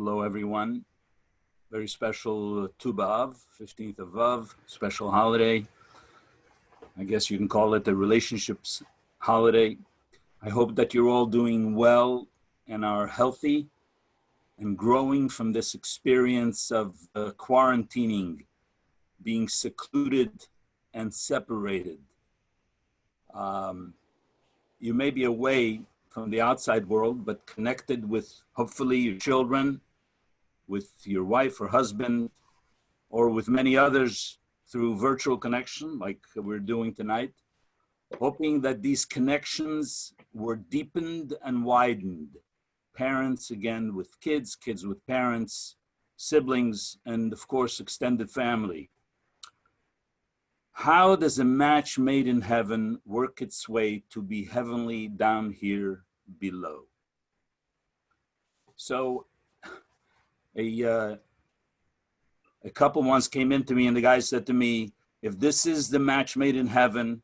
Hello, everyone. Very special Tu B'Av, 15th of Av, special holiday. I guess you can call it the relationships holiday. I hope that you're all doing well and are healthy and growing from this experience of quarantining, being secluded and separated. You may be away from the outside world, but connected with hopefully your children, with your wife or husband, or with many others through virtual connection like we're doing tonight, hoping that these connections were deepened and widened. Parents, again, with kids, kids with parents, siblings, and of course, extended family. How does a match made in heaven work its way to be heavenly down here below? So a couple once came in to me and the guy said to me, if this is the match made in heaven,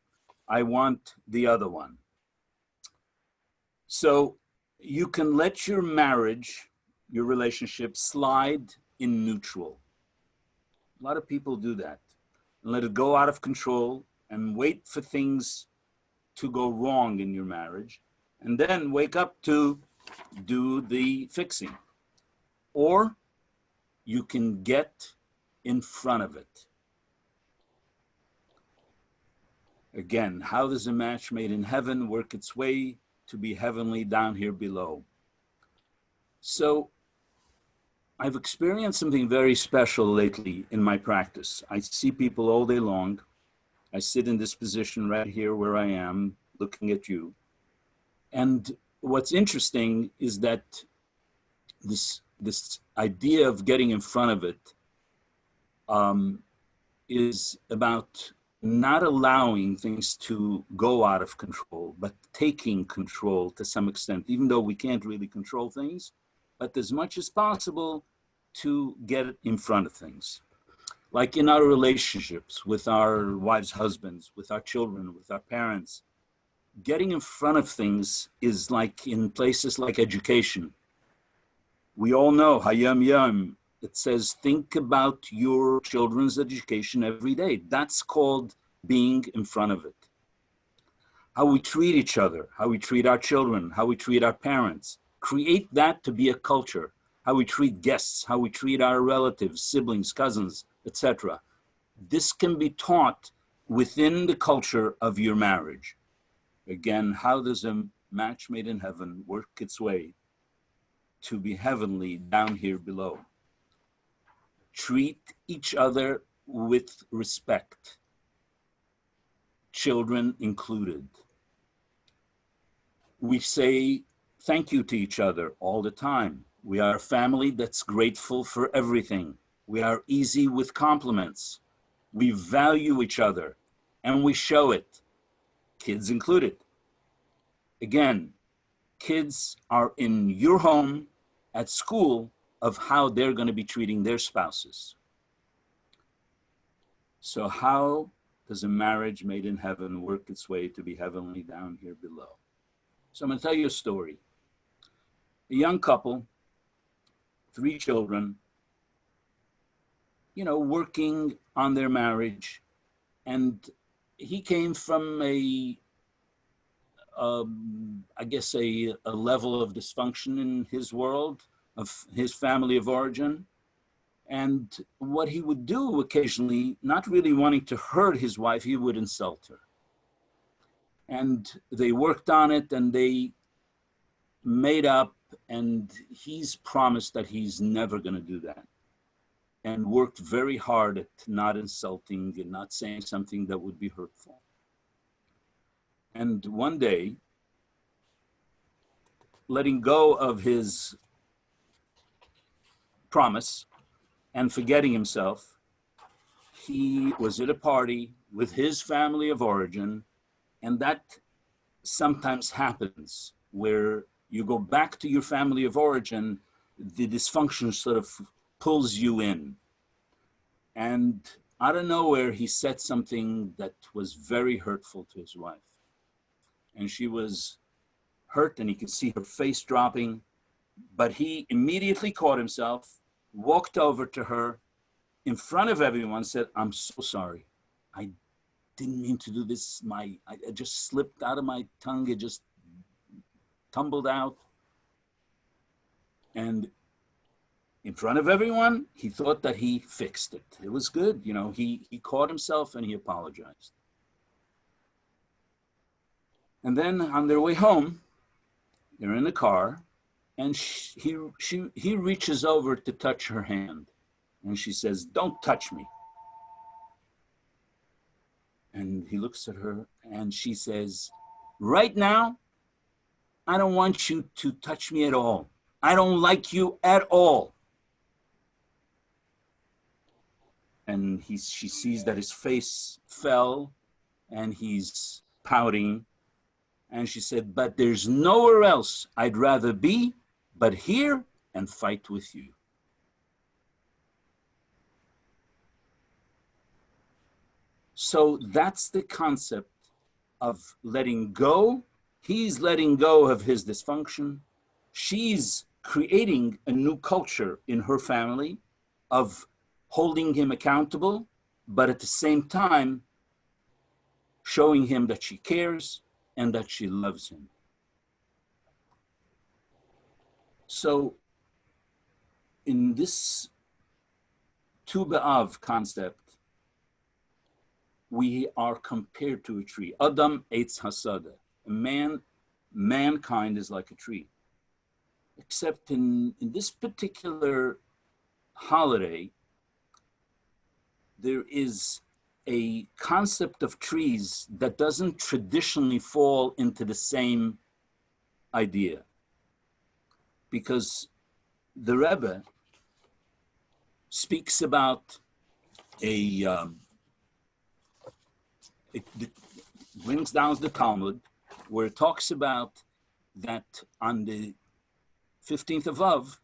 I want the other one. So you can let your marriage, your relationship slide in neutral. A lot of people do that. And let it go out of control and wait for things to go wrong in your marriage, and then wake up to do the fixing. Or you can get in front of it. Again, how does a match made in heaven work its way to be heavenly down here below? So I've experienced something very special lately in my practice. I see people all day long. I sit in this position right here where I am, looking at you. And what's interesting is that this idea of getting in front of it is about not allowing things to go out of control, but taking control to some extent, even though we can't really control things, but as much as possible to get in front of things. Like in our relationships with our wives, husbands, with our children, with our parents, getting in front of things is like in places like education. We all know, Hayam Yam, it says, think about your children's education every day. That's called being in front of it. How we treat each other, how we treat our children, how we treat our parents. Create that to be a culture. How we treat guests, how we treat our relatives, siblings, cousins, etc. This can be taught within the culture of your marriage. Again, how does a match made in heaven work its way to be heavenly down here below? Treat each other with respect, children included. We say thank you to each other all the time. We are a family that's grateful for everything. We are easy with compliments. We value each other and we show it, kids included. Again, kids are in your home, at school, of how they're going to be treating their spouses. So how does a marriage made in heaven work its way to be heavenly down here below? So I'm going to tell you a story. A young couple, 3 children, working on their marriage. And he came from I guess a level of dysfunction in his world, of his family of origin. And what he would do occasionally, not really wanting to hurt his wife, he would insult her. And they worked on it and they made up, and he's promised that he's never going to do that, and worked very hard at not insulting and not saying something that would be hurtful. And one day, letting go of his promise and forgetting himself, he was at a party with his family of origin, and that sometimes happens where you go back to your family of origin, the dysfunction sort of pulls you in. And out of nowhere, he said something that was very hurtful to his wife. And she was hurt, and he could see her face dropping. But he immediately caught himself, walked over to her in front of everyone, said, "I'm so sorry. I didn't mean to do this. It just slipped out of my tongue. It just tumbled out." And in front of everyone, he thought that he fixed it. It was good. He caught himself and he apologized. And then on their way home, they're in the car, and he reaches over to touch her hand. And she says, "Don't touch me." And he looks at her and she says, "Right now, I don't want you to touch me at all. I don't like you at all." And she sees that his face fell and he's pouting. And she said, "But there's nowhere else I'd rather be but here and fight with you." So that's the concept of letting go. He's letting go of his dysfunction. She's creating a new culture in her family of holding him accountable, but at the same time, showing him that she cares and that she loves him. So in this Tu B'Av concept, we are compared to a tree. Adam Eitz Hasada. Mankind is like a tree. Except in this particular holiday, there is a concept of trees that doesn't traditionally fall into the same idea. Because the Rebbe speaks about it brings down the Talmud, where it talks about that on the 15th of Av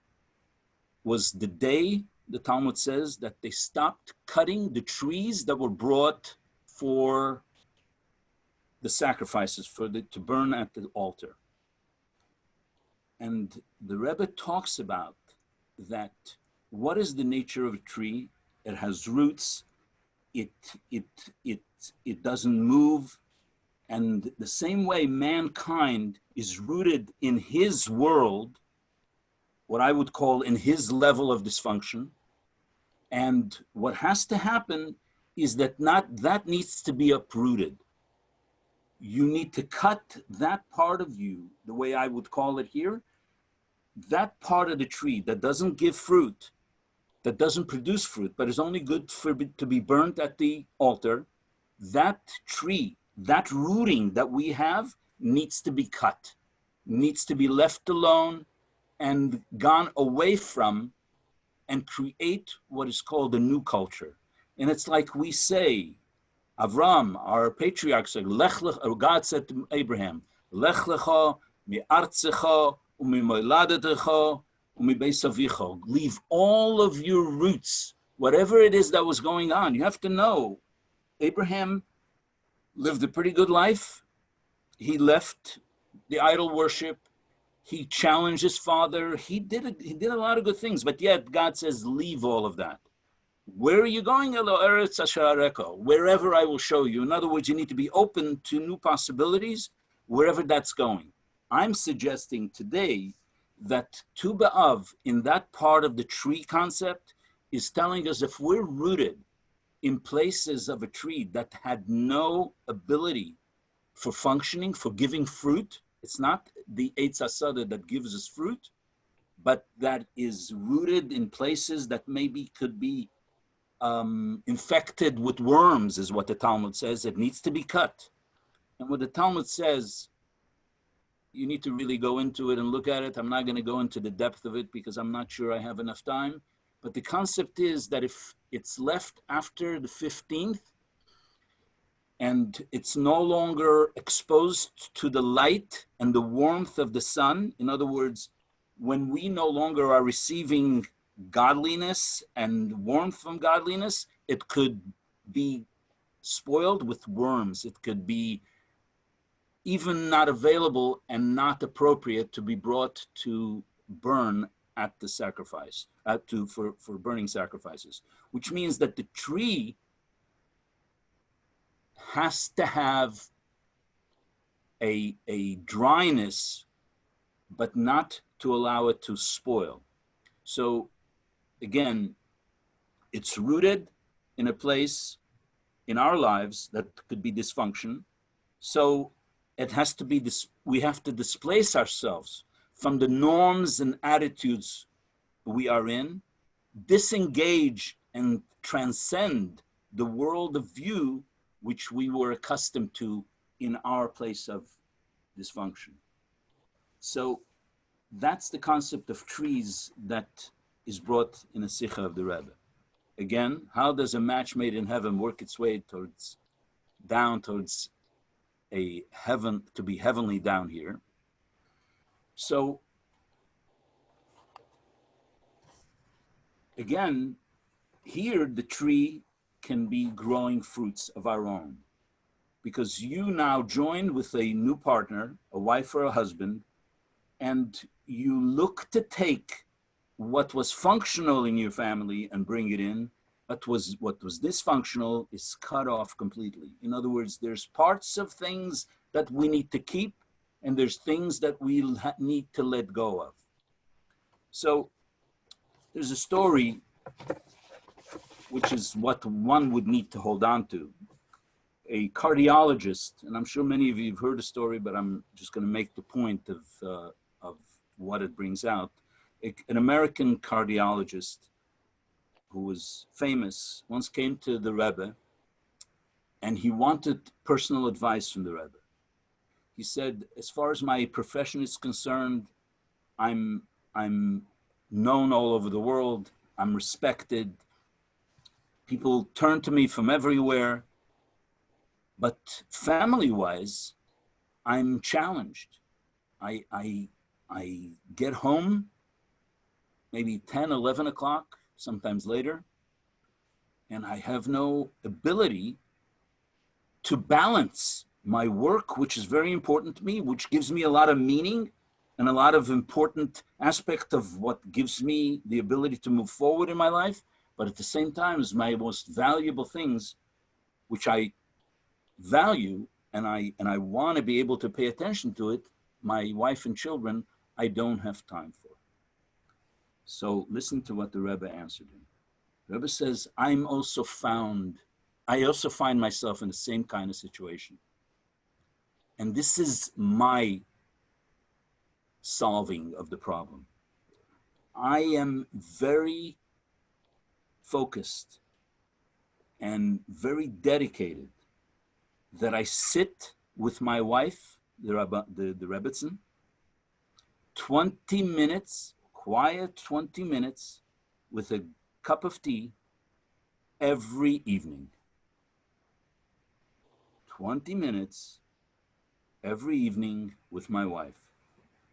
was the day, the Talmud says, that they stopped cutting the trees that were brought for the sacrifices, to burn at the altar. And the Rebbe talks about that. What is the nature of a tree? It has roots. It doesn't move. And the same way mankind is rooted in his world, what I would call in his level of dysfunction. And what has to happen is that that needs to be uprooted. You need to cut that part of you, the way I would call it here, that part of the tree that doesn't give fruit, that doesn't produce fruit, but is only good to be burnt at the altar. That tree, that rooting that we have needs to be cut, needs to be left alone and gone away from, and create what is called a new culture. And it's like we say, Avram, our patriarch said, God said to Abraham, Lech lecha mi'artzecha u'mimoladetecha u'mibeis avicha. Leave all of your roots, whatever it is that was going on. You have to know, Abraham lived a pretty good life. He left the idol worship. He challenged his father. He did a lot of good things, but yet God says, leave all of that. Where are you going? Wherever I will show you. In other words, you need to be open to new possibilities, wherever that's going. I'm suggesting today that Tu B'Av, in that part of the tree concept, is telling us if we're rooted in places of a tree that had no ability for functioning, for giving fruit, it's not the Eitz Hasada that gives us fruit, but that is rooted in places that maybe could be infected with worms, is what the Talmud says. It needs to be cut. And what the Talmud says, you need to really go into it and look at it. I'm not going to go into the depth of it because I'm not sure I have enough time. But the concept is that if it's left after the 15th, and it's no longer exposed to the light and the warmth of the sun. In other words, when we no longer are receiving godliness and warmth from godliness, it could be spoiled with worms. It could be even not available and not appropriate to be brought to burn at the sacrifice, for burning sacrifices, which means that the tree has to have a dryness, but not to allow it to spoil. So again, it's rooted in a place in our lives that could be dysfunction. So it has to be this, we have to displace ourselves from the norms and attitudes we are in, disengage and transcend the world of view which we were accustomed to in our place of dysfunction. So that's the concept of trees that is brought in a Sikha of the Rebbe. Again, how does a match made in heaven work its way towards a heaven, to be heavenly down here? So again, here the tree can be growing fruits of our own, because you now join with a new partner, a wife or a husband, and you look to take what was functional in your family and bring it in, but what was dysfunctional is cut off completely. In other words, there's parts of things that we need to keep, and there's things that we need to let go of. So there's a story which is what one would need to hold on to. A cardiologist, and I'm sure many of you have heard the story, but I'm just going to make the point of what it brings out. An American cardiologist who was famous once came to the Rebbe, and he wanted personal advice from the Rebbe. He said, as far as my profession is concerned, I'm known all over the world, I'm respected, people turn to me from everywhere, but family-wise, I'm challenged. I get home maybe 10, 11 o'clock, sometimes later, and I have no ability to balance my work, which is very important to me, which gives me a lot of meaning and a lot of important aspect of what gives me the ability to move forward in my life, but at the same time is my most valuable things, which I value, and I want to be able to pay attention to it, my wife and children, I don't have time for. So listen to what the Rebbe answered him. The Rebbe says, I also find myself in the same kind of situation. And this is my solving of the problem. I am very focused and very dedicated that I sit with my wife, the Rebbetzin, 20 minutes, quiet 20 minutes with a cup of tea every evening. 20 minutes every evening with my wife.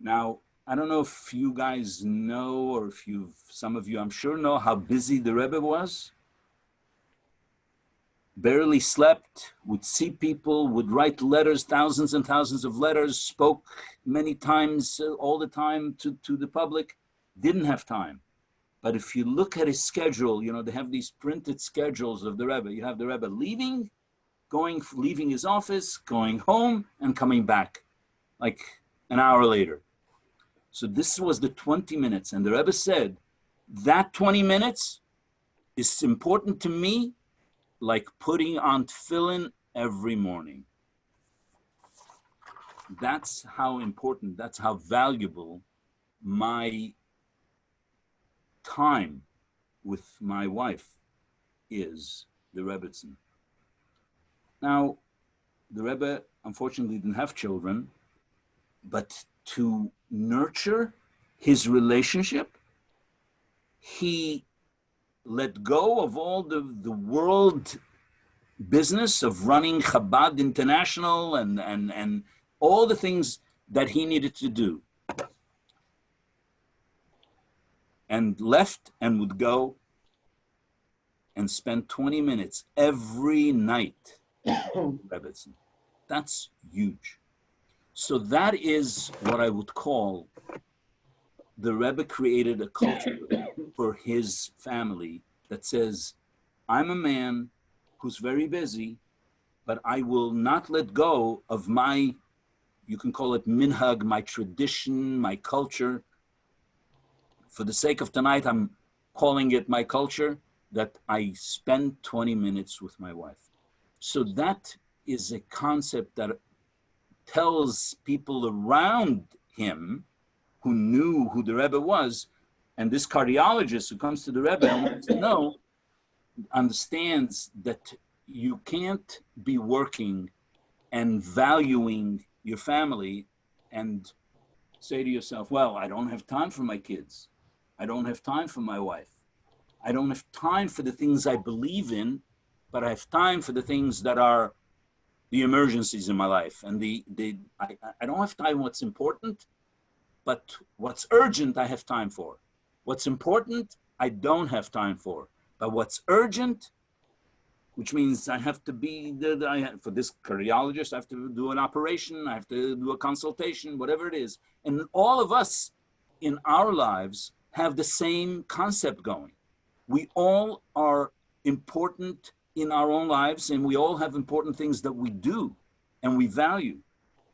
Now, I don't know if you guys know, or if some of you, I'm sure, know how busy the Rebbe was. Barely slept, would see people, would write letters, thousands and thousands of letters, spoke many times, all the time to the public, didn't have time. But if you look at his schedule, you know, they have these printed schedules of the Rebbe. You have the Rebbe leaving his office, going home, and coming back like an hour later. So this was the 20 minutes. And the Rebbe said, that 20 minutes is important to me like putting on tefillin every morning. That's how important, that's how valuable my time with my wife is, the Rebbetzin. Now, the Rebbe unfortunately didn't have children, but to nurture his relationship, he let go of all the world business of running Chabad International and all the things that he needed to do, and left and would go and spend 20 minutes every night. Rebbetzin. That's huge. So that is what I would call the Rebbe created a culture for his family that says, I'm a man who's very busy, but I will not let go of my, you can call it minhag, my tradition, my culture. For the sake of tonight, I'm calling it my culture, that I spend 20 minutes with my wife. So that is a concept that tells people around him who knew who the Rebbe was, and this cardiologist who comes to the Rebbe and wants to know, understands that you can't be working and valuing your family and say to yourself, well, I don't have time for my kids. I don't have time for my wife. I don't have time for the things I believe in, but I have time for the things that are the emergencies in my life. And I don't have time what's important, but what's urgent I have time for. What's important, I don't have time for. But what's urgent, which means I have to be, for this cardiologist, I have to do an operation, I have to do a consultation, whatever it is. And all of us in our lives have the same concept going. We all are important in our own lives, and we all have important things that we do and we value.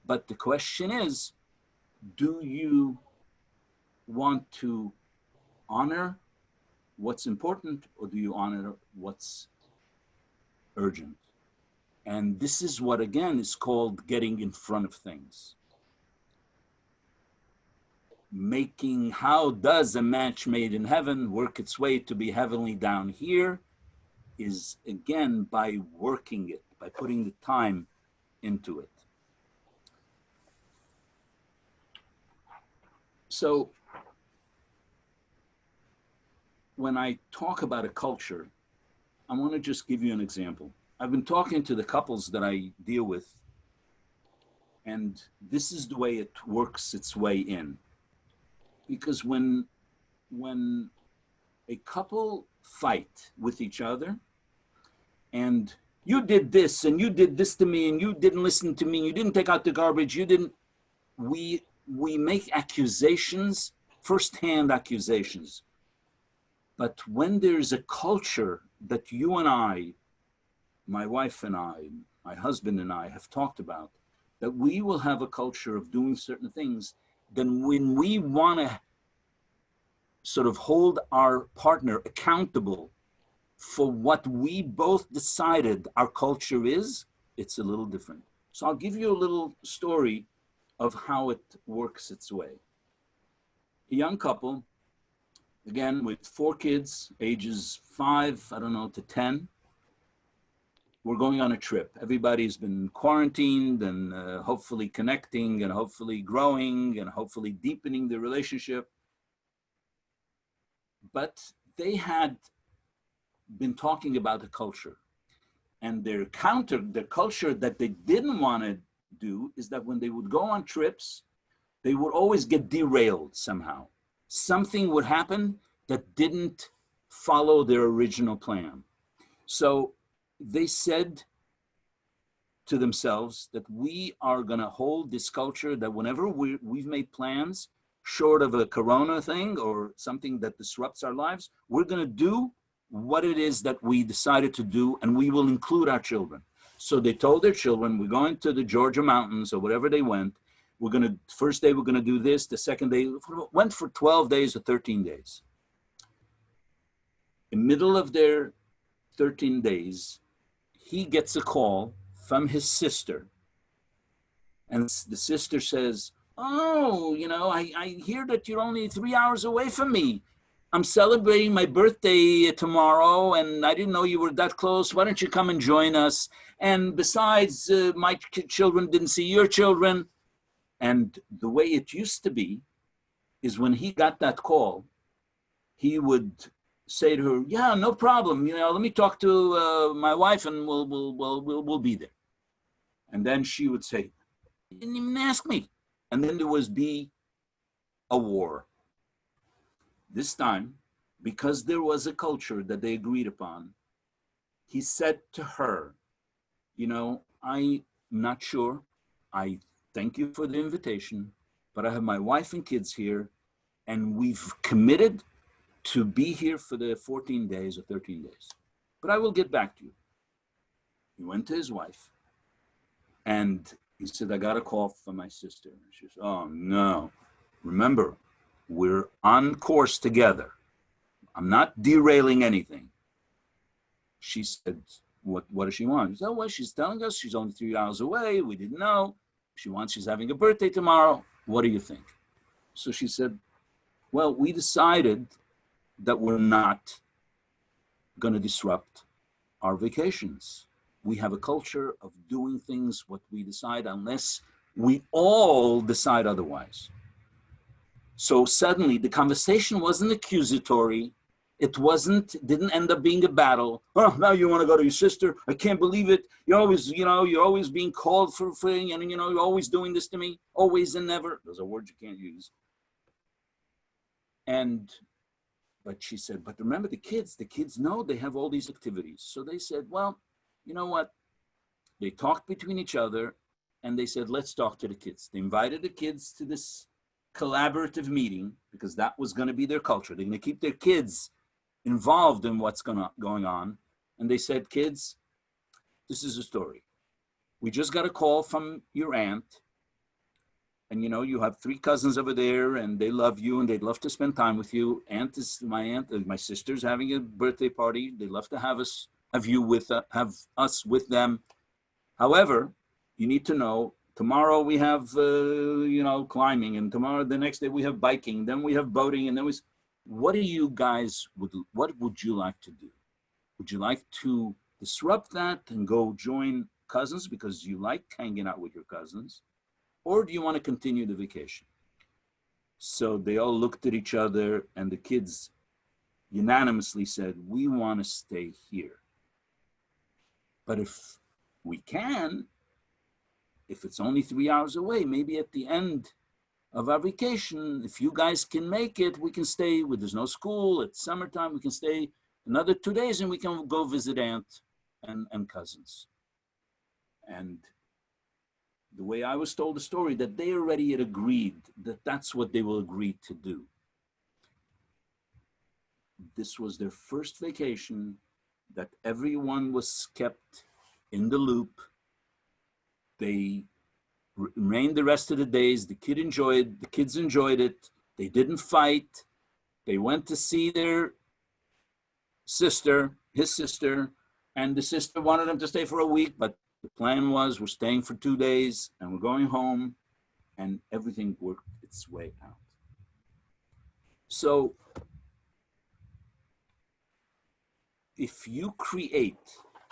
But the question is, do you want to honor what's important, or do you honor what's urgent? And this is what, again, is called getting in front of things. How does a match made in heaven work its way to be heavenly down here? Is, again, by working it, by putting the time into it. So when I talk about a culture, I want to just give you an example. I've been talking to the couples that I deal with, and this is the way it works its way in. Because when a couple fight with each other, and you did this, and you did this to me, and you didn't listen to me, and you didn't take out the garbage, we make accusations, first-hand accusations. But when there's a culture that you and I, my wife and I, my husband and I have talked about, that we will have a culture of doing certain things, then when we want to sort of hold our partner accountable for what we both decided our culture is, it's a little different. So I'll give you a little story of how it works its way. A young couple, again, with 4 kids, ages 5, to 10. We're going on a trip. Everybody's been quarantined and hopefully connecting and hopefully growing and hopefully deepening the relationship. But they had been talking about the culture. And their culture that they didn't want to do is that when they would go on trips, they would always get derailed somehow. Something would happen that didn't follow their original plan. So they said to themselves that we are going to hold this culture that whenever we've made plans, short of a corona thing or something that disrupts our lives, we're going to do what it is that we decided to do, and we will include our children. So they told their children, we're going to the Georgia mountains or whatever they went. First day we're going to do this, the second day, went for 12 days or 13 days. In the middle of their 13 days, he gets a call from his sister. And the sister says, oh, I hear that you're only 3 hours away from me. I'm celebrating my birthday tomorrow, and I didn't know you were that close. Why don't you come and join us? And besides, my children didn't see your children. And the way it used to be is when he got that call, he would say to her, yeah, no problem. Let me talk to my wife and we'll be there. And then she would say, you didn't even ask me. And then there would be a war. This time, because there was a culture that they agreed upon, he said to her, I'm not sure. I thank you for the invitation, but I have my wife and kids here, and we've committed to be here for the 14 days or 13 days. But I will get back to you. He went to his wife, and he said, I got a call from my sister. She said, oh, no. Remember, we're on course together. I'm not derailing anything. She said, what does she want? He said, oh, well, she's telling us she's only 3 hours away. We didn't know. She's having a birthday tomorrow. What do you think? So she said, well, we decided that we're not going to disrupt our vacations. We have a culture of doing things what we decide unless we all decide otherwise. So suddenly the conversation wasn't accusatory. It didn't end up being a battle. Oh, now you want to go to your sister? I can't believe it. You're always being called for thing, and you're always doing this to me. Always and never. Those are words you can't use. But she said, but remember the kids know they have all these activities. So they said, well, you know what? They talked between each other and they said, let's talk to the kids. They invited the kids to this collaborative meeting because that was going to be their culture. They're going to keep their kids involved in what's going on. And they said, kids, this is a story. We just got a call from your aunt. And you have 3 cousins over there and they love you and they'd love to spend time with you. My sister's having a birthday party. They'd love to have us with them. However, you need to know, tomorrow we have, climbing, and the next day we have biking, then we have boating, and then what would you like to do? Would you like to disrupt that and go join cousins because you like hanging out with your cousins? Or do you want to continue the vacation? So they all looked at each other and the kids unanimously said, we want to stay here. But if we can, if it's only 3 hours away, maybe at the end of our vacation, if you guys can make it, we can stay there's no school, it's summertime, we can stay another 2 days and we can go visit aunt and cousins. And the way I was told the story, that they already had agreed that that's what they will agree to do. This was their first vacation, that everyone was kept in the loop. They remained the rest of the days. The kids enjoyed it. They didn't fight. They went to see their sister, his sister, and the sister wanted them to stay for a week, but the plan was we're staying for 2 days and we're going home, and everything worked its way out. So if you create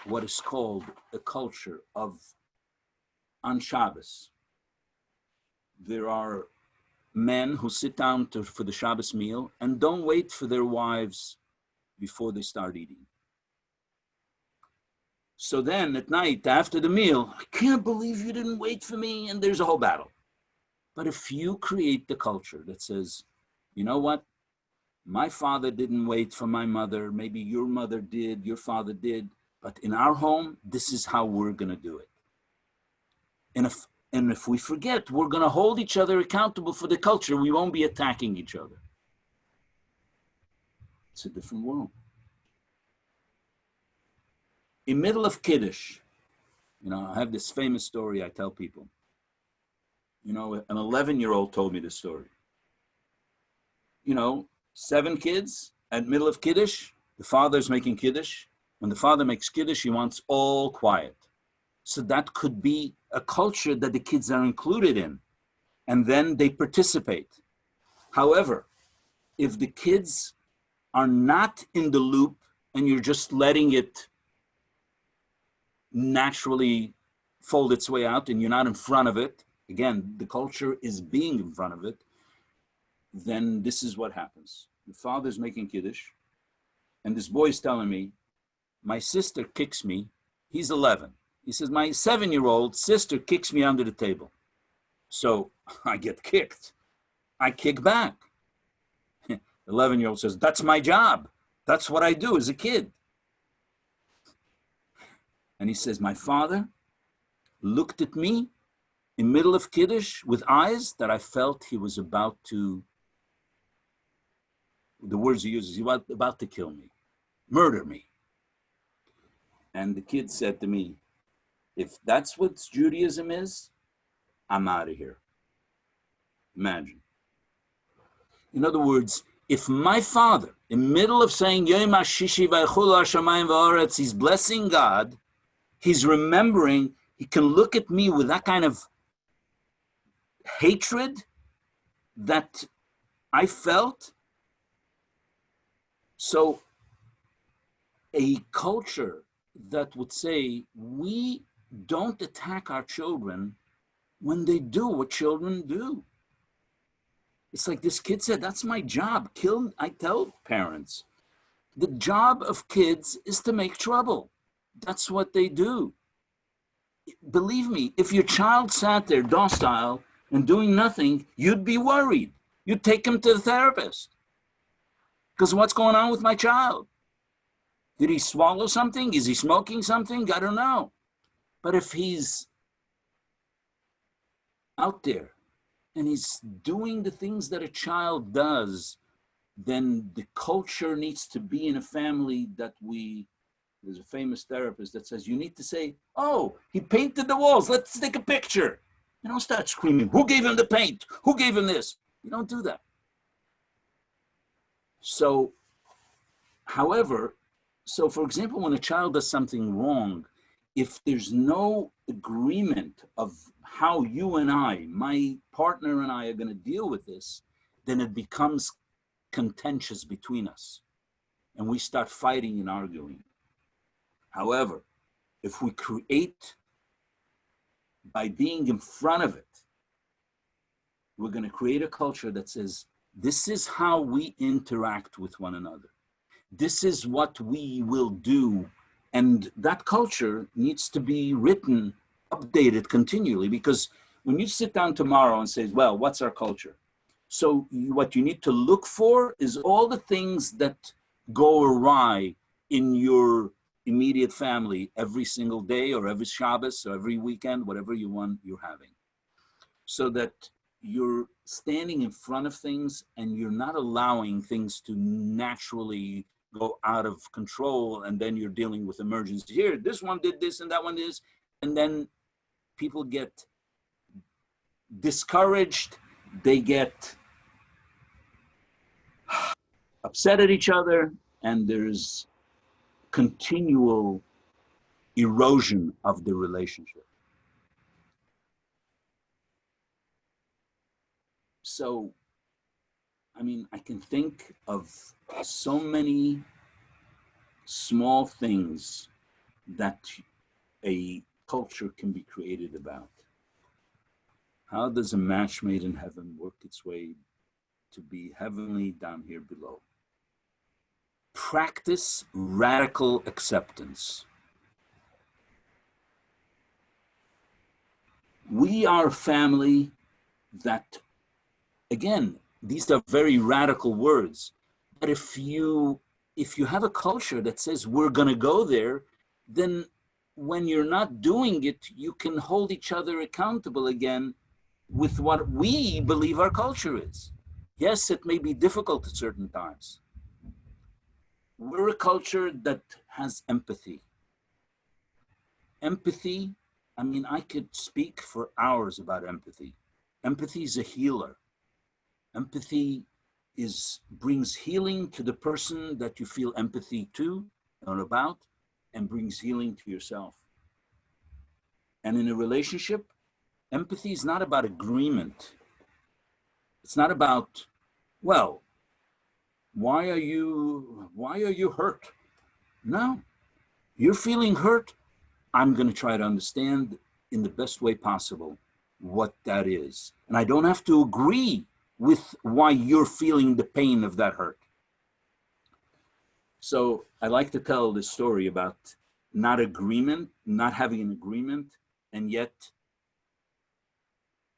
what is called a culture of on Shabbos, there are men who sit down for the Shabbos meal and don't wait for their wives before they start eating. So then at night after the meal, I can't believe you didn't wait for me, and there's a whole battle. But if you create the culture that says, you know what, my father didn't wait for my mother, maybe your mother did, your father did, but in our home, this is how we're going to do it. And if we forget, we're going to hold each other accountable for the culture. We won't be attacking each other. It's a different world. In middle of Kiddush, I have this famous story I tell people. An 11-year-old told me this story. 7 kids at middle of Kiddush, the father's making Kiddush. When the father makes Kiddush, he wants all quiet. So that could be a culture that the kids are included in, and then they participate. However, if the kids are not in the loop and you're just letting it naturally fold its way out and you're not in front of it, again, the culture is being in front of it, then this is what happens. The father's making Kiddush, and this boy is telling me, my sister kicks me. He's 11. He says, my 7-year-old sister kicks me under the table. So I get kicked. I kick back. 11-year-old says, that's my job. That's what I do as a kid. And he says, my father looked at me in middle of Kiddush with eyes that I felt he was about to the words he uses, he's about to kill me, murder me. And the kid said to me, if that's what Judaism is, I'm out of here. Imagine. In other words, if my father, in the middle of saying, Yom HaShishi v'Yechulu HaShamayim v'Haaretz, he's blessing God, he's remembering, he can look at me with that kind of hatred that I felt. So a culture that would say, we don't attack our children when they do what children do. It's like this kid said, that's my job. I tell parents, the job of kids is to make trouble. That's what they do. Believe me, if your child sat there docile and doing nothing, you'd be worried. You'd take him to the therapist. Because what's going on with my child? Did he swallow something? Is he smoking something? I don't know. But if he's out there and he's doing the things that a child does, then the culture needs to be in a family that there's a famous therapist that says, you need to say, oh, he painted the walls, let's take a picture. You don't start screaming, who gave him the paint? Who gave him this? You don't do that. So, however, for example, when a child does something wrong, if there's no agreement of how you and I, my partner and I, are going to deal with this, then it becomes contentious between us. And we start fighting and arguing. However, if we create, by being in front of it, we're going to create a culture that says, this is how we interact with one another. This is what we will do. And that culture needs to be written, updated continually, because when you sit down tomorrow and say, well, what's our culture? So what you need to look for is all the things that go awry in your immediate family every single day or every Shabbos or every weekend, whatever you're having. So that you're standing in front of things and you're not allowing things to naturally go out of control, and then you're dealing with emergencies. Here, this one did this and that one did this, and then people get discouraged, they get upset at each other, and there's continual erosion of the relationship. So, I mean, I can think of so many small things that a culture can be created about. How does a match made in heaven work its way to be heavenly down here below? Practice radical acceptance. We are a family that, again, these are very radical words, but if you have a culture that says we're going to go there, then when you're not doing it, you can hold each other accountable again with what we believe our culture is. Yes, it may be difficult at certain times. We're a culture that has empathy. Empathy, I mean, I could speak for hours about empathy. Empathy is a healer. Empathy brings healing to the person that you feel empathy to or about, and brings healing to yourself. And in a relationship, empathy is not about agreement. It's not about, well, why are you hurt? No, you're feeling hurt. I'm going to try to understand in the best way possible what that is. And I don't have to agree with why you're feeling the pain of that hurt. So I like to tell this story about not having an agreement, and yet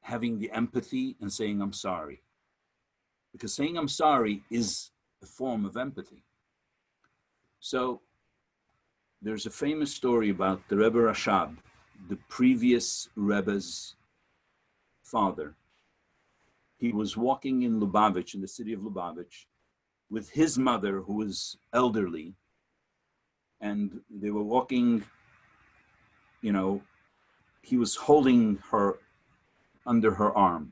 having the empathy and saying, I'm sorry. Because saying I'm sorry is a form of empathy. So there's a famous story about the Rebbe Rashab, the previous Rebbe's father. He was walking in Lubavitch, in the city of Lubavitch, with his mother, who was elderly, and they were walking, you know, he was holding her under her arm.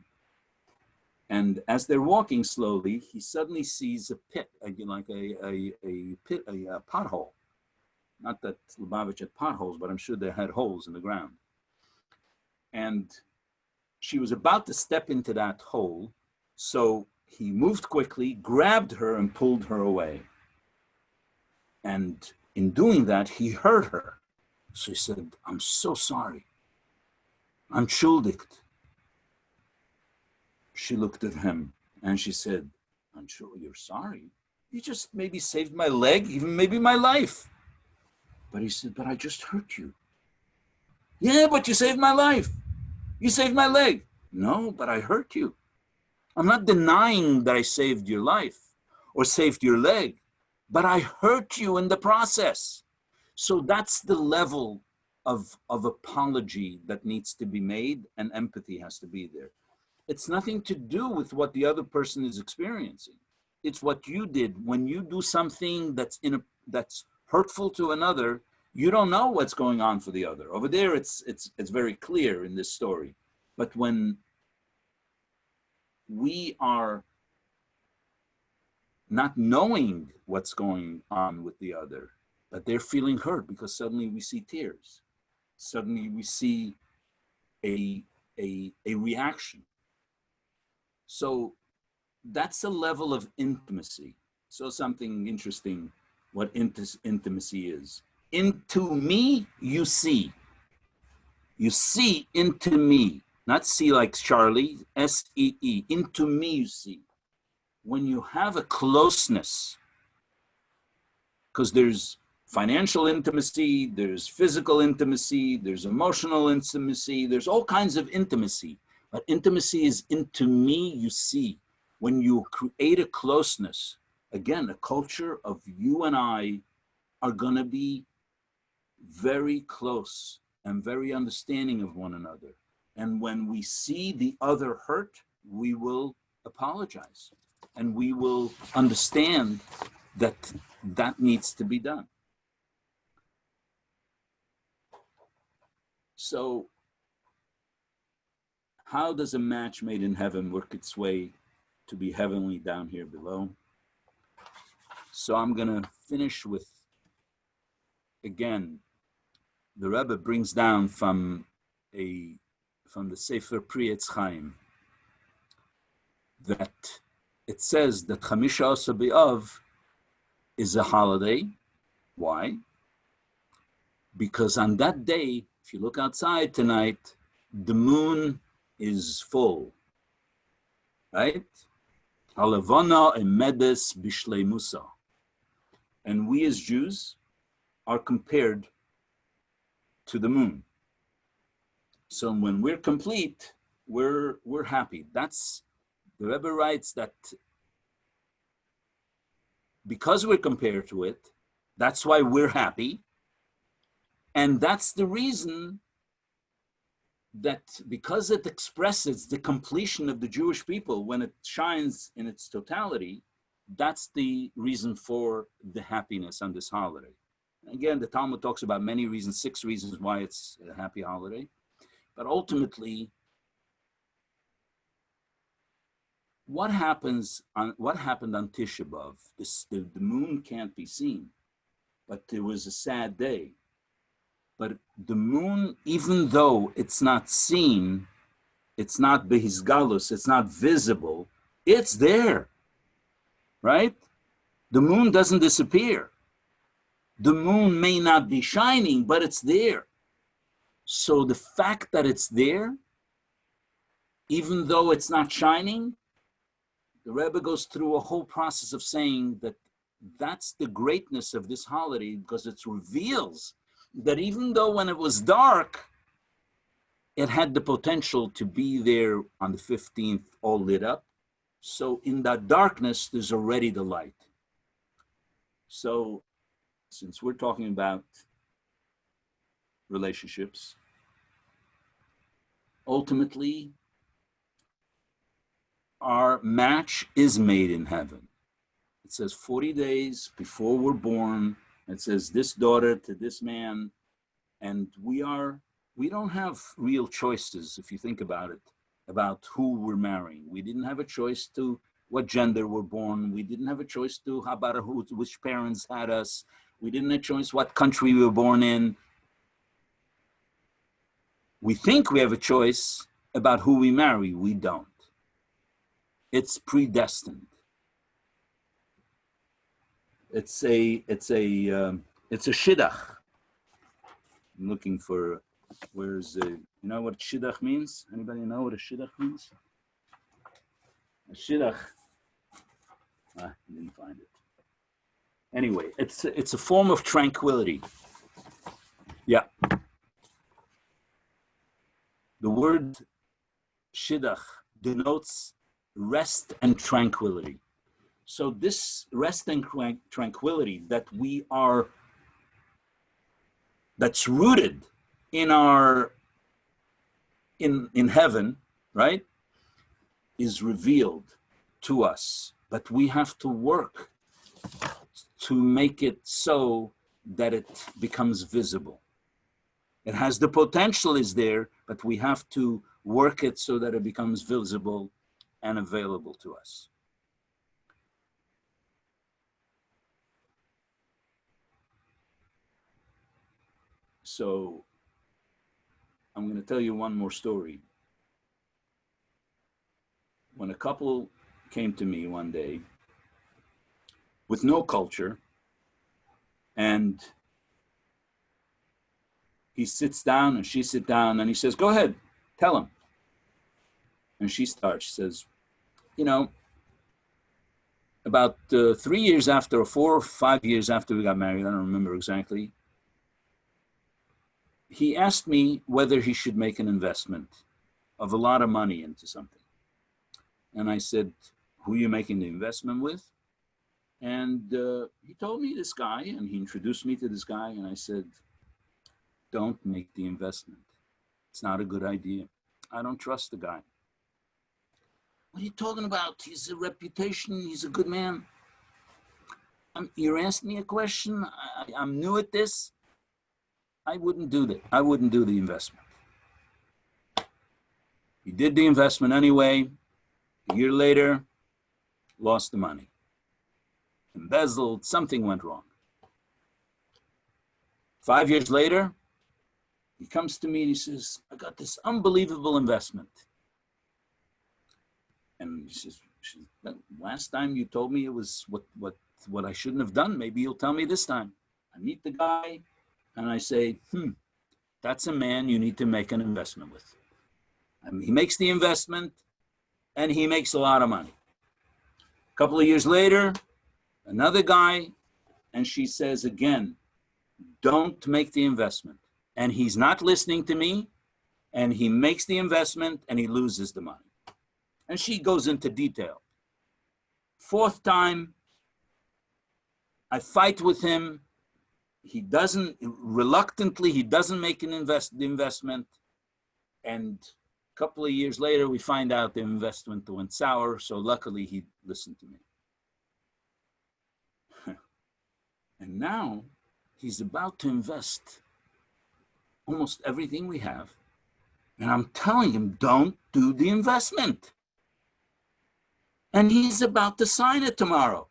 And as they're walking slowly, he suddenly sees a pit, like a pit, a pothole. Not that Lubavitch had potholes, but I'm sure they had holes in the ground. And she was about to step into that hole, so he moved quickly, grabbed her, and pulled her away. And in doing that, he hurt her. So he said, "I'm so sorry. Entschuldigt." She looked at him and she said, "I'm sure you're sorry. You just maybe saved my leg, even maybe my life." But he said, "But I just hurt you." "Yeah, but you saved my life. You saved my leg." "No, but I hurt you. I'm not denying that I saved your life or saved your leg, but I hurt you in the process." So that's the level of apology that needs to be made, and empathy has to be there. It's nothing to do with what the other person is experiencing. It's what you did. When you do something that's hurtful to another, you don't know what's going on for the other. Over there, it's very clear in this story. But when we are not knowing what's going on with the other, but they're feeling hurt because suddenly we see tears. Suddenly we see a reaction. So that's a level of intimacy. So something interesting, what intimacy is. Into me, you see. You see into me. Not see like Charlie, S-E-E. Into me, you see. When you have a closeness, because there's financial intimacy, there's physical intimacy, there's emotional intimacy, there's all kinds of intimacy. But intimacy is into me, you see. When you create a closeness, again, a culture of you and I are going to be very close and very understanding of one another. And when we see the other hurt, we will apologize and we will understand that that needs to be done. So how does a match made in heaven work its way to be heavenly down here below? So I'm going to finish with, again, the Rebbe brings down from the Sefer Pri Etz Chaim that it says that Chamisha Asar B'Av is a holiday. Why? Because on that day, if you look outside tonight, the moon is full, right? Halavana emedes bishleimusa. And we as Jews are compared to the moon. So when we're complete, we're happy. That's, the Rebbe writes that because we're compared to it, that's why we're happy. And that's the reason that because it expresses the completion of the Jewish people when it shines in its totality, that's the reason for the happiness on this holiday. Again, the Talmud talks about many reasons, 6 reasons why it's a happy holiday. But ultimately, what happened on Tisha B'Av? The moon can't be seen, but there was a sad day. But the moon, even though it's not seen, it's not behisgalus, it's not visible, it's there, right? The moon doesn't disappear. The moon may not be shining, but it's there. So the fact that it's there, even though it's not shining, the Rebbe goes through a whole process of saying that that's the greatness of this holiday, because it reveals that even though when it was dark, it had the potential to be there on the 15th all lit up. So in that darkness, there's already the light. So since we're talking about relationships, ultimately, our match is made in heaven. it says 40 days before we're born. It says this daughter to this man. And we don't have real choices, if you think about it, about who we're marrying. We didn't have a choice to what gender we're born. We didn't have a choice to how about which parents had us. We didn't have a choice what country we were born in. We think we have a choice about who we marry. We don't. It's predestined. It's a shidduch. I'm looking for, where's the, you know what shidduch means? Anybody know what a shidduch means? A shidduch, I didn't find it. Anyway, it's a form of tranquility. Yeah. The word shidduch denotes rest and tranquility. So this rest and tranquility that that's rooted in in heaven, right, is revealed to us. But we have to work to make it so that it becomes visible. It has the potential is there, but we have to work it so that it becomes visible and available to us. So I'm going to tell you one more story. When a couple came to me one day with no culture, and he sits down and she sits down and he says, go ahead, tell him. And she starts, she says, you know, about 3 years after, or 4 or 5 years after we got married, I don't remember exactly, he asked me whether he should make an investment of a lot of money into something. And I said, who are you making the investment with? And he told me this guy, and he introduced me to this guy, and I said, don't make the investment. It's not a good idea. I don't trust the guy. What are you talking about? He's a reputation, he's a good man. You're asking me a question, I'm new at this. I wouldn't do that. I wouldn't do the investment. He did the investment anyway. A year later, lost the money. Embezzled, something went wrong. 5 years later, he comes to me and he says, I got this unbelievable investment. And he says, last time you told me it was what I shouldn't have done. Maybe you'll tell me this time. I meet the guy and I say, that's a man you need to make an investment with. He makes the investment and he makes a lot of money. A couple of years later, another guy, and she says again, don't make the investment. And he's not listening to me, and he makes the investment and he loses the money. And she goes into detail. 4th time, I fight with him. He doesn't, reluctantly, he doesn't make the investment. And a couple of years later, we find out the investment went sour. So luckily, he listened to me. And now he's about to invest almost everything we have. And I'm telling him, don't do the investment. And he's about to sign it tomorrow.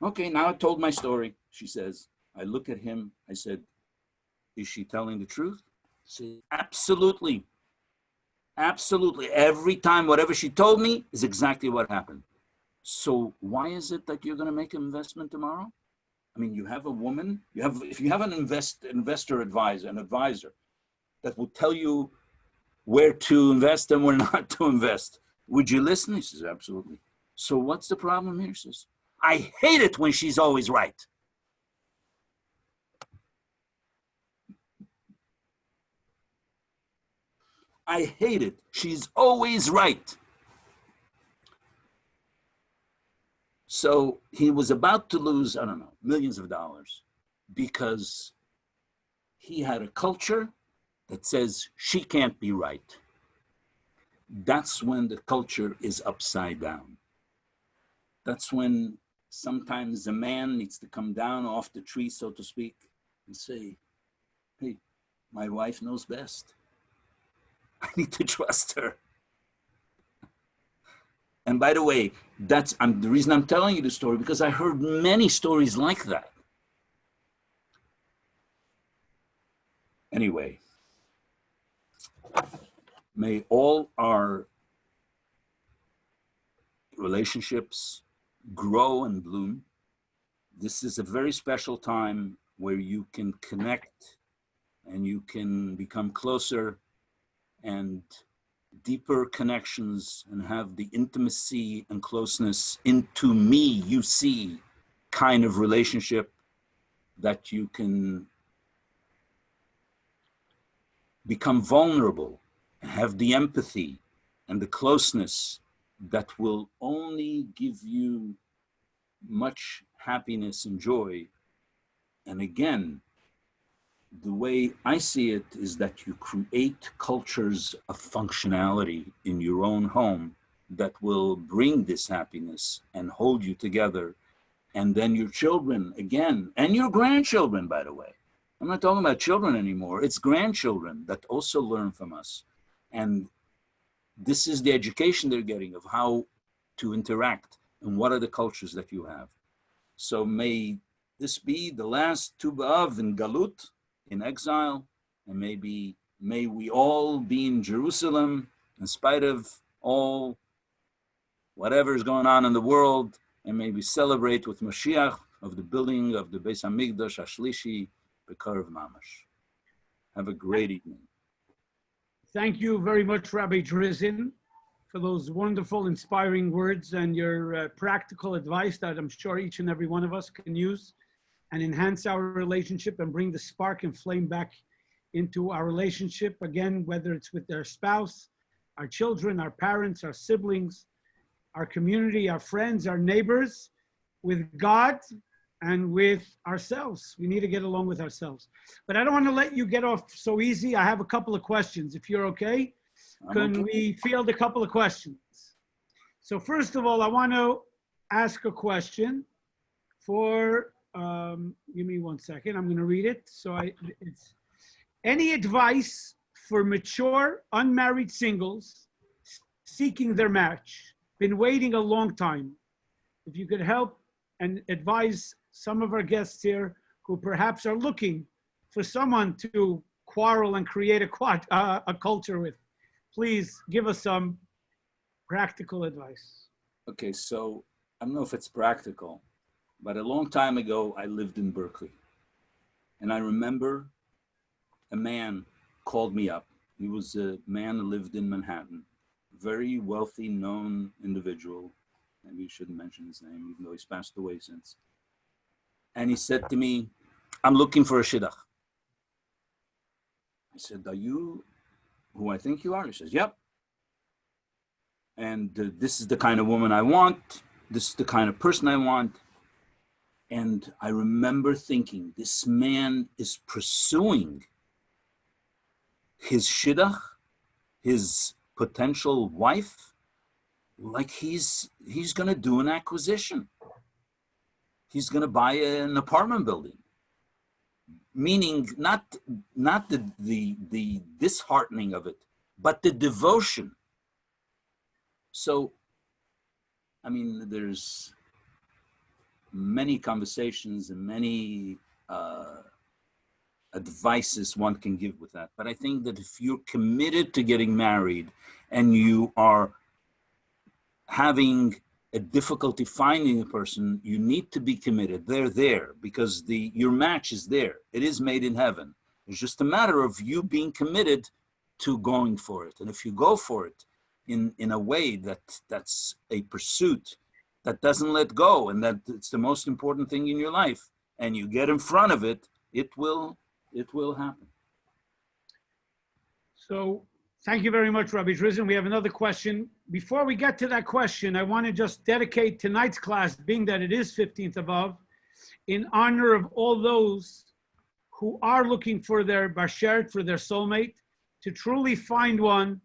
Okay, now I told my story. She says, I look at him. I said, is she telling the truth? She said, absolutely. Absolutely. Every time, whatever she told me is exactly what happened. So why is it that you're going to make an investment tomorrow? I mean, you have a woman, if you have an investor advisor, an advisor that will tell you where to invest and where not to invest, would you listen? He says, absolutely. So what's the problem here? He says, I hate it when she's always right. I hate it. She's always right. So he was about to lose, I don't know, millions of dollars because he had a culture that says she can't be right. that's when the culture is upside down. That's when sometimes a man needs to come down off the tree, so to speak, and say, hey, my wife knows best. I need to trust her. And by the way, that's the reason I'm telling you the story, because I heard many stories like that. Anyway, may all our relationships grow and bloom. This is a very special time where you can connect and you can become closer and deeper connections and have the intimacy and closeness into me, you see, kind of relationship that you can become vulnerable, have the empathy and the closeness that will only give you much happiness and joy. And again, the way I see it is that you create cultures of functionality in your own home that will bring this happiness and hold you together. And then your children, again, and your grandchildren, by the way. I'm not talking about children anymore. It's grandchildren that also learn from us. And this is the education they're getting of how to interact and what are the cultures that you have. So may this be the last Tu B'Av in Galut, in exile, and may we all be in Jerusalem in spite of all whatever is going on in the world, and may we celebrate with Mashiach of the building of the Beis Hamikdash Ashlishi B'Karev Mamash. Have a great evening. Thank you very much, Rabbi Drizin, for those wonderful, inspiring words and your practical advice that I'm sure each and every one of us can use and enhance our relationship and bring the spark and flame back into our relationship, again, whether it's with their spouse, our children, our parents, our siblings, our community, our friends, our neighbors, with God and with ourselves. We need to get along with ourselves. But I don't want to let you get off so easy. I have a couple of questions, if you're okay. Can we field a couple of questions? So first of all, I want to ask a question for, give me 1 second, I'm going to read it. So it's any advice for mature, unmarried singles seeking their match, been waiting a long time. If you could help and advise some of our guests here who perhaps are looking for someone to quarrel and create a culture with, please give us some practical advice. Okay, so I don't know if it's practical, but a long time ago, I lived in Berkeley. And I remember a man called me up. He was a man who lived in Manhattan, very wealthy, known individual. Maybe you shouldn't mention his name, even though he's passed away since. And he said to me, I'm looking for a shidduch. I said, are you who I think you are? He says, yep. And this is the kind of woman I want. This is the kind of person I want. And I remember thinking, this man is pursuing his shidduch, his potential wife, like he's going to do an acquisition. He's going to buy an apartment building. Meaning not the disheartening of it, but the devotion. So, I mean, there's many conversations and many advices one can give with that. But I think that if you're committed to getting married and you are having a difficulty finding a person, you need to be committed. They're there because your match is there. It is made in heaven. It's just a matter of you being committed to going for it. And if you go for it in a way that's a pursuit that doesn't let go, and that it's the most important thing in your life, and you get in front of it, it will happen. So thank you very much, Rabbi Drizin. We have another question. Before we get to that question, I want to just dedicate tonight's class, being that it is 15th of Av, in honor of all those who are looking for their bashert, for their soulmate, to truly find one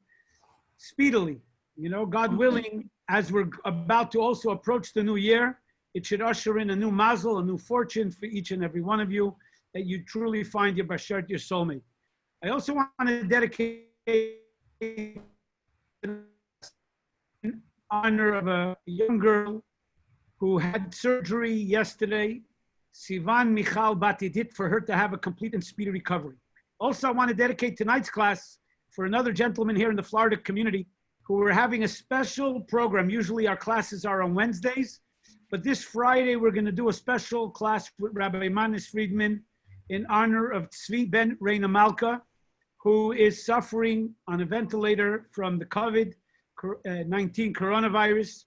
speedily. You know, God willing, as we're about to also approach the new year, it should usher in a new mazel, a new fortune for each and every one of you, that you truly find your bashert, your soulmate. I also want to dedicate in honor of a young girl who had surgery yesterday, Sivan Michal Batidit, for her to have a complete and speedy recovery. Also, I want to dedicate tonight's class for another gentleman here in the Florida community who are having a special program. Usually our classes are on Wednesdays, but this Friday we're going to do a special class with Rabbi Manis Friedman in honor of Tzvi Ben Reina Malka, who is suffering on a ventilator from the COVID-19 coronavirus.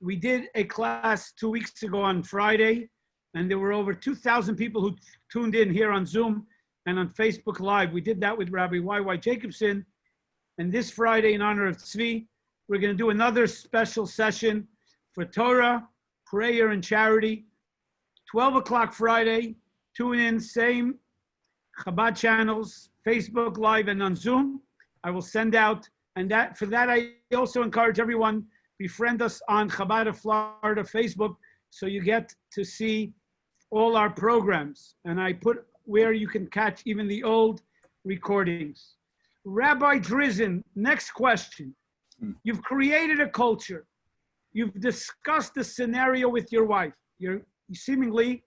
We did a class 2 weeks ago on Friday, and there were over 2,000 people who tuned in here on Zoom and on Facebook Live. We did that with Rabbi Y.Y. Jacobson. And this Friday, in honor of Tzvi, we're going to do another special session for Torah, prayer, and charity. 12 o'clock Friday, tune in, same Chabad channels, Facebook Live, and on Zoom. I will send out, and that for that, I also encourage everyone, befriend us on Chabad of Florida Facebook, so you get to see all our programs. And I put where you can catch even the old recordings. Rabbi Drizin, next question. You've created a culture. You've discussed the scenario with your wife. You're seemingly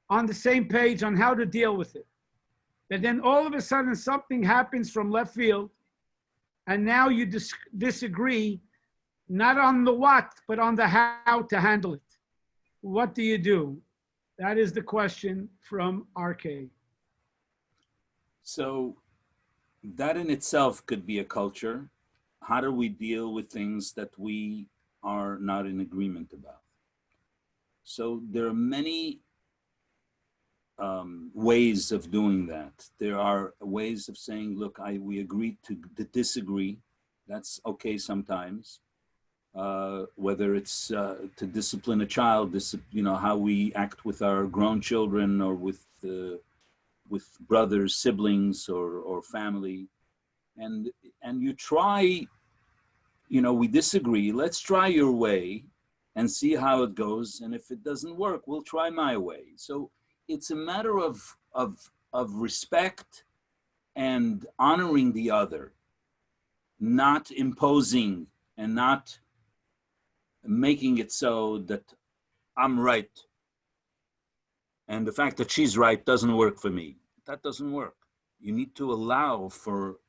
on the same page on how to deal with it. And then all of a sudden something happens from left field, and now you disagree, not on the what, but on the how to handle it. What do you do? That is the question from RK. So that in itself could be a culture. How do we deal with things that we are not in agreement about? So there are many ways of doing that. There are ways of saying, look, we agreed to disagree. That's okay sometimes. Whether it's to discipline a child, how we act with our grown children or with brothers, siblings, or family, and you try, we disagree. Let's try your way and see how it goes. And if it doesn't work, we'll try my way. So it's a matter of respect and honoring the other, not imposing and not making it so that I'm right and the fact that she's right doesn't work for me. That doesn't work. You need to allow for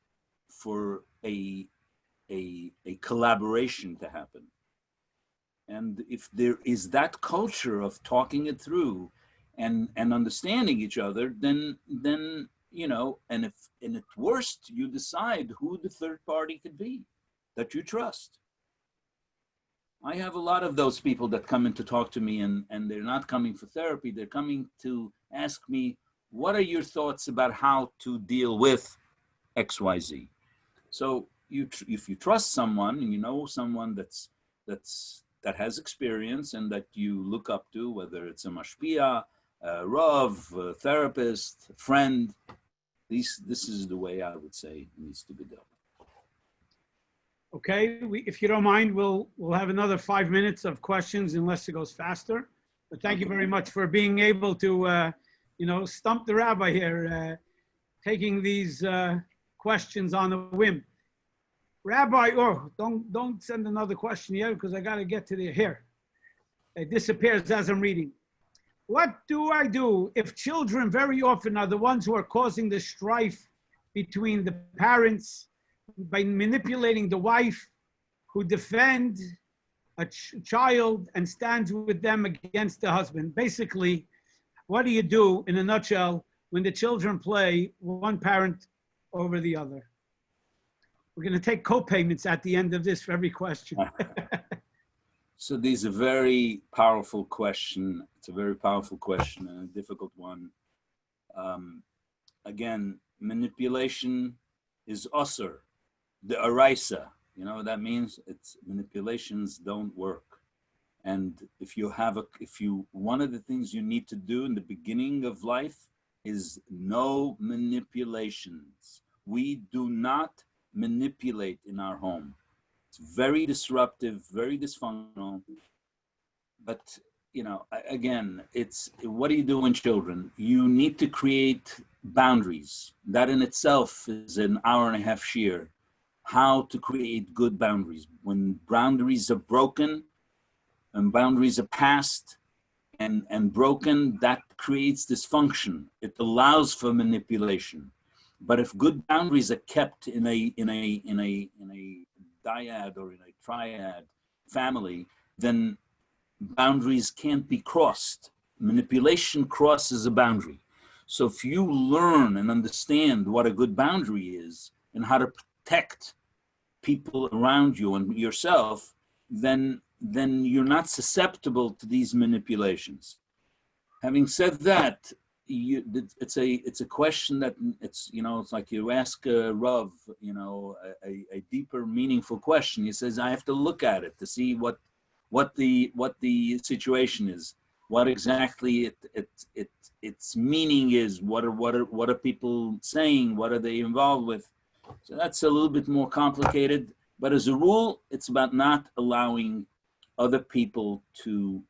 a collaboration to happen. And if there is that culture of talking it through and understanding each other, then and if at worst you decide who the third party could be that you trust. I have a lot of those people that come in to talk to me, and they're not coming for therapy. They're coming to ask me, what are your thoughts about how to deal with XYZ? So if you trust someone and you know someone that has experience and that you look up to, whether it's a mashpia, a rav, a therapist, a friend, this is the way I would say it needs to be done. Okay, if you don't mind, we'll have another 5 minutes of questions unless it goes faster. But thank you very much for being able to, stump the rabbi here, taking these questions on a whim. Rabbi, don't send another question yet because I got to get to the here. It disappears as I'm reading. What do I do if children very often are the ones who are causing the strife between the parents by manipulating the wife who defends a child and stands with them against the husband? Basically, what do you do in a nutshell when the children play one parent over the other? We're going to take co-payments at the end of this for every question. So this is a very powerful question. It's a very powerful question and a difficult one. Again, manipulation is usur, the araisa. You know what that means? It's manipulations don't work. And one of the things you need to do in the beginning of life is no manipulations. We do not manipulate in our home. It's very disruptive, very dysfunctional. But, you know, again, it's what do you do in children? You need to create boundaries. That in itself is an hour and a half shiur. How to create good boundaries. When boundaries are broken and boundaries are passed and broken, that creates dysfunction. It allows for manipulation. But if good boundaries are kept in a dyad or in a triad family, then boundaries can't be crossed. Manipulation crosses a boundary. So if you learn and understand what a good boundary is and how to protect people around you and yourself, then you're not susceptible to these manipulations. Having said that, it's a question that it's, you know, it's like you ask Rav, you know, a deeper, meaningful question. He says, I have to look at it to see what the situation is, what exactly its meaning is, what are people saying, what are they involved with. So that's a little bit more complicated, but as a rule, it's about not allowing other people to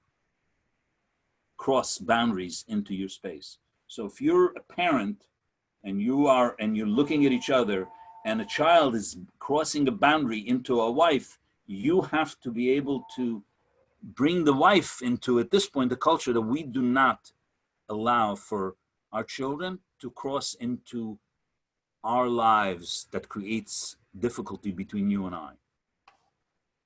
cross boundaries into your space. So if you're a parent and you're looking at each other and a child is crossing a boundary into a wife, you have to be able to bring the wife into, at this point, the culture that we do not allow for our children to cross into our lives that creates difficulty between you and I.